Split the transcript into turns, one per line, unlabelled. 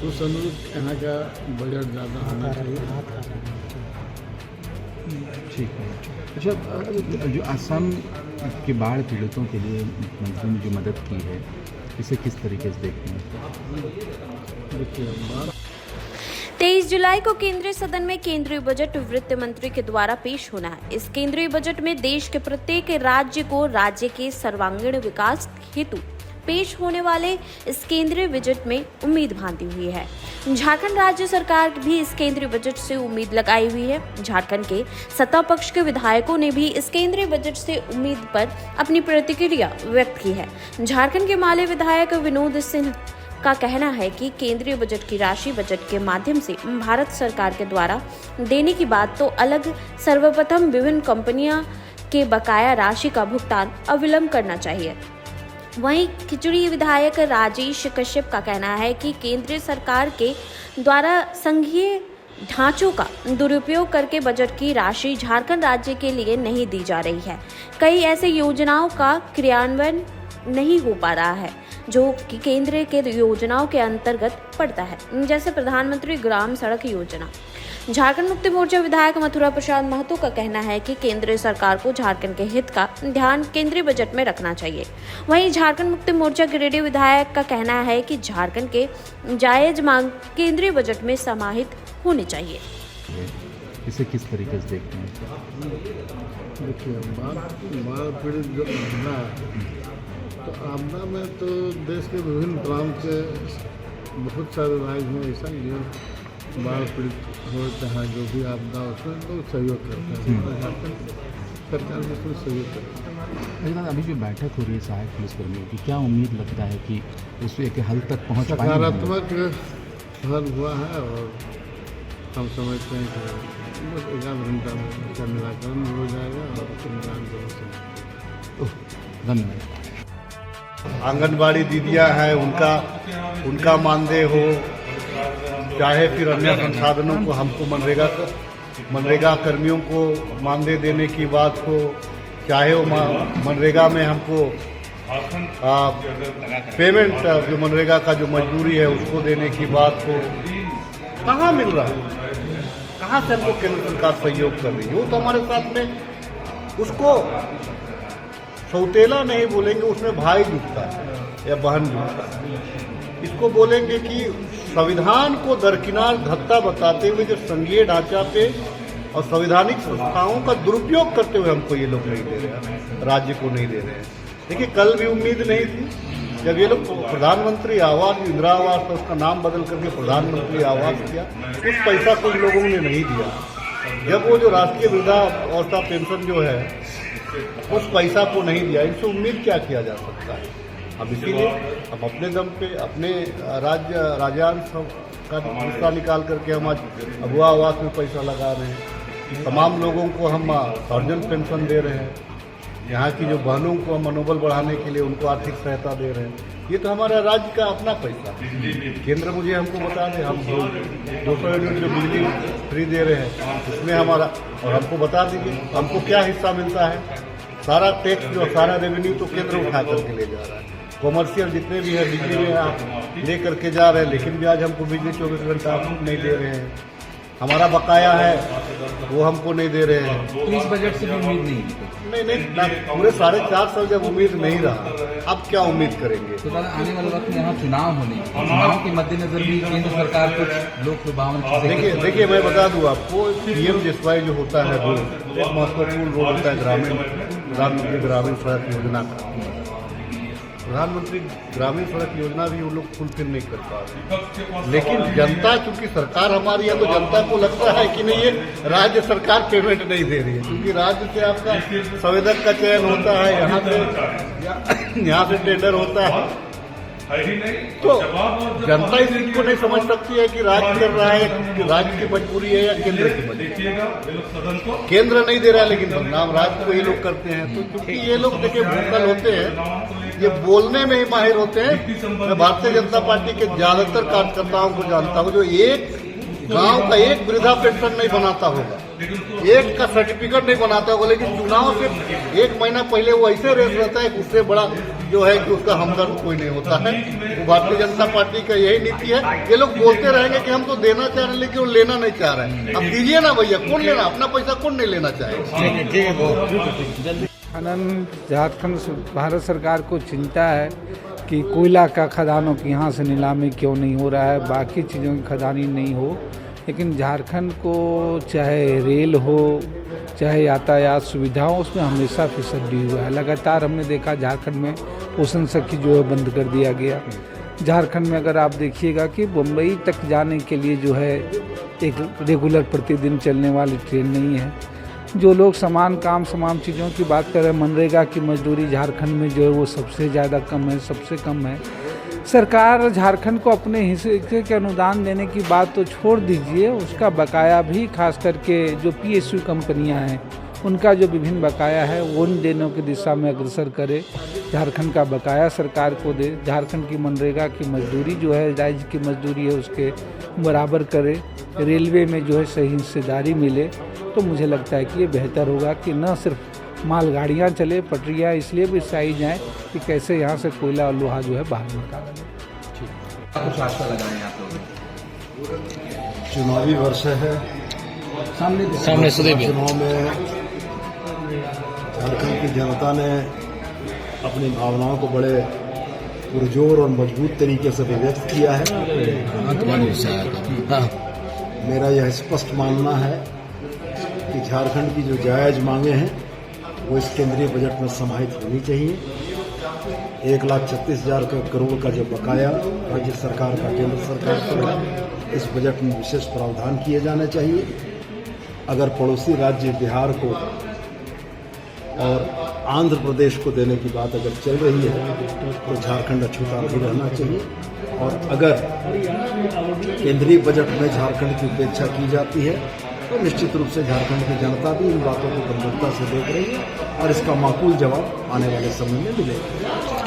उस अनुरूप यहाँ का बजट ज़्यादा होना चाहिए।
ठीक है। अच्छा, जो असम के बाढ़ पीड़ितों के लिए मुख्यमंत्री ने जो मदद की है, इसे किस तरीके से देखते हैं?
देखिए,
23 जुलाई को केंद्रीय सदन में केंद्रीय बजट वित्त मंत्री के द्वारा पेश होना है। इस केंद्रीय बजट में देश के प्रत्येक राज्य को राज्य के सर्वांगीण विकास हेतु पेश होने वाले इस केंद्रीय बजट में उम्मीद बांधी हुई है। झारखंड राज्य सरकार भी इस केंद्रीय बजट से उम्मीद लगाई हुई है। झारखंड के सत्ता पक्ष के विधायकों ने भी इस केंद्रीय बजट से उम्मीद पर अपनी प्रतिक्रिया व्यक्त की है। झारखंड के माले विधायक विनोद सिंह का कहना है कि केंद्रीय बजट की राशि बजट के माध्यम से भारत सरकार के द्वारा देने की बात तो अलग, सर्वप्रथम विभिन्न कंपनियां के बकाया राशि का भुगतान अविलंब करना चाहिए। वहीं खिचड़ी विधायक राजेश कश्यप का कहना है कि केंद्रीय सरकार के द्वारा संघीय ढांचों का दुरुपयोग करके बजट की राशि झारखंड राज्य के लिए नहीं दी जा रही है। कई ऐसे योजनाओं का क्रियान्वयन नहीं हो पा रहा है जो कि केंद्र के योजनाओं के अंतर्गत पड़ता है, जैसे प्रधानमंत्री ग्राम सड़क योजना। झारखंड मुक्ति मोर्चा विधायक मथुरा प्रसाद महतो का कहना है कि केंद्र सरकार को झारखंड के हित का ध्यान केंद्रीय बजट में रखना चाहिए। वहीं झारखंड मुक्ति मोर्चा गिरिडीह विधायक का कहना है कि झारखंड के जायज मांग केंद्रीय बजट में समाहित होनी चाहिए।
इसे किस तरीके से देखते हैं?
देखिए, बाढ़ पीड़ित जो आपदा है, तो आपदा में तो देश के विभिन्न प्रांत के बहुत सारे राज्य हैं ऐसा जो बाढ़ पीड़ित होते हैं, जो भी आपदा उसमें लोग सहयोग करते हैं। झारखंड सरकार में उसमें सहयोग करती है।
लेकिन अभी जो बैठक हो रही है सहायक पुलिसकर्मियों की, क्या उम्मीद लगता है कि उस एक हल तक पहुँच पाएंगे?
सकारात्मक हल हुआ है और हम समझते हैं कि बस 1 घंटा में इसका निराकरण हो जाएगा और
धन्यवाद।
आंगनबाड़ी दीदियां हैं, उनका मानदेय हो, चाहे फिर अन्य संसाधनों को हमको मनरेगा कर्मियों को मानदेय देने की बात हो, चाहे वो मनरेगा में हमको पेमेंट जो मनरेगा का जो मजदूरी है उसको देने की बात हो, कहाँ मिल रहा है? कहाँ से हमको केंद्र सरकार सहयोग कर रही है? वो तो हमारे साथ में उसको सौतेला नहीं बोलेंगे, उसमें भाई जुटता है या बहन जुटता है। इसको बोलेंगे कि संविधान को दरकिनार धत्ता बताते हुए जो संघीय ढांचा पे और संवैधानिक संस्थाओं का दुरुपयोग करते हुए हमको ये लोग नहीं दे रहे हैं, राज्य को नहीं दे रहे हैं। देखिए, कल भी उम्मीद नहीं थी जब ये लोग प्रधानमंत्री आवास, इंदिरा आवास था उसका नाम बदल करके प्रधानमंत्री आवास किया, उस पैसा को इन लोगों ने नहीं दिया। जब वो जो राष्ट्रीय वृद्धा अवस्था पेंशन जो है उस पैसा को नहीं दिया, इनसे उम्मीद क्या किया जा सकता है? अब इसीलिए हम अपने दम पे अपने राज्यांश का हिस्सा निकाल करके हम आज अगुआ आवास में पैसा लगा रहे हैं। तमाम लोगों को हम सर्जन पेंशन दे रहे हैं। यहाँ की जो बहनों को मनोबल बढ़ाने के लिए उनको आर्थिक सहायता दे रहे हैं। ये तो हमारा राज्य का अपना पैसा। केंद्र मुझे हमको बता दें, हम 200 यूनिट जो बिजली फ्री दे रहे हैं उसमें हमारा, और हमको बता दीजिए हमको क्या हिस्सा मिलता है। सारा टैक्स जो सारा रेवेन्यू तो केंद्र उठा करके ले जा रहा है। कॉमर्शियल जितने भी है बिजली में आप ले करके जा रहे हैं, लेकिन भी आज हमको बिजली 24 घंटा आप नहीं दे रहे हैं। हमारा बकाया है वो हमको नहीं दे रहे हैं।
तो इस बजट से भी उम्मीद नहीं,
पूरे 4.5 साल जब उम्मीद नहीं रहा, अब क्या उम्मीद करेंगे?
तो आने वाले वक्त में यहाँ चुनाव होने, चुनाव के मद्देनजर भी केंद्र सरकार कुछ लोक लुभावन
देखिए मैं बता दूं आपको, PM-JSY जो होता है वो एक महत्वपूर्ण रोल होता है प्रधानमंत्री ग्रामीण सड़क योजना का। प्रधानमंत्री ग्रामीण सड़क योजना भी वो लोग फुलफिल नहीं कर पा रहे। लेकिन जनता, चूंकि सरकार हमारी है, तो जनता को लगता है कि नहीं, ये राज्य सरकार पेमेंट नहीं दे रही है, क्योंकि राज्य से आपका संवेदक का चयन होता है, यहाँ से टेंडर होता है। तो जनता इस चीज को नहीं समझ सकती है कि राज्य कर रहा है, कि राज्य की मजबूरी है या केंद्र की मजबूरी। केंद्र नहीं दे रहा है लेकिन बदनाम राज्य को ये लोग करते हैं। तो क्योंकि ये लोग देखिए भूखल होते हैं, ये बोलने में ही माहिर होते हैं। मैं भारतीय जनता पार्टी के ज्यादातर कार्यकर्ताओं को जानता हूँ जो एक गांव का एक वृद्धा पेंशन नहीं बनाता होगा। एक का सर्टिफिकेट नहीं बनाता होगा, लेकिन चुनाव से 1 महीना पहले वो ऐसे रेस रहता है कि उससे बड़ा जो है कि उसका हमदर्द कोई नहीं होता है। वो भारतीय जनता पार्टी का यही नीति है। ये लोग बोलते रहेंगे कि हम तो देना चाह रहे हैं, लेकिन वो लेना नहीं चाह रहे हैं। अब दीजिए ना भैया, कौन लेना, अपना पैसा कौन नहीं लेना चाहेगा।
झारखंड भारत सरकार को चिंता है कि कोयला का खदानों की यहाँ से नीलामी क्यों नहीं हो रहा है, बाकी चीज़ों की खदानी नहीं हो, लेकिन झारखंड को चाहे रेल हो चाहे यातायात सुविधा हो, उसमें हमेशा फिसड्डी हुआ है। लगातार हमने देखा झारखंड में पोषण सखी जो है बंद कर दिया गया। झारखंड में अगर आप देखिएगा कि मुंबई तक जाने के लिए जो है एक रेगुलर प्रतिदिन चलने वाली ट्रेन नहीं है। जो लोग समान काम समान चीज़ों की बात कर रहे हैं, मनरेगा की मजदूरी झारखंड में जो है वो सबसे ज़्यादा कम है, सबसे कम है। सरकार झारखंड को अपने हिस्से के अनुदान देने की बात तो छोड़ दीजिए, उसका बकाया भी खास करके जो PSU कंपनियां हैं उनका जो विभिन्न बकाया है वो उन देने की दिशा में अग्रसर करे। झारखंड का बकाया सरकार को दे, झारखंड की मनरेगा की मजदूरी जो है राज्य की मजदूरी है उसके बराबर करे, रेलवे में जो है सही हिस्सेदारी मिले, तो मुझे लगता है कि ये बेहतर होगा कि न सिर्फ मालगाड़ियाँ चले, पटरियाँ इसलिए भी सही जाएँ कि कैसे यहाँ से कोयला और लोहा जो है बाहर निकाला जाए।
चुनावी वर्ष है,
सामने से
चुनाव में झारखंड की जनता ने अपनी भावनाओं को बड़े पुरजोर और मजबूत तरीके से व्यक्त किया है। मेरा यह स्पष्ट मानना है कि झारखंड की जो जायज मांगे हैं वो इस केंद्रीय बजट में समाहित होनी चाहिए। 1,36,000 करोड़ का जो बकाया राज्य सरकार का केंद्र सरकार पर है, इस बजट में विशेष प्रावधान किए जाने चाहिए। अगर पड़ोसी राज्य बिहार को और आंध्र प्रदेश को देने की बात अगर चल रही है तो झारखंड अछूता नहीं रहना चाहिए। और अगर केंद्रीय बजट में झारखंड की उपेक्षा की जाती है तो निश्चित रूप से झारखंड की जनता भी इन बातों को गंभीरता से देख रही है और इसका माकूल जवाब आने वाले समय में मिलेगा।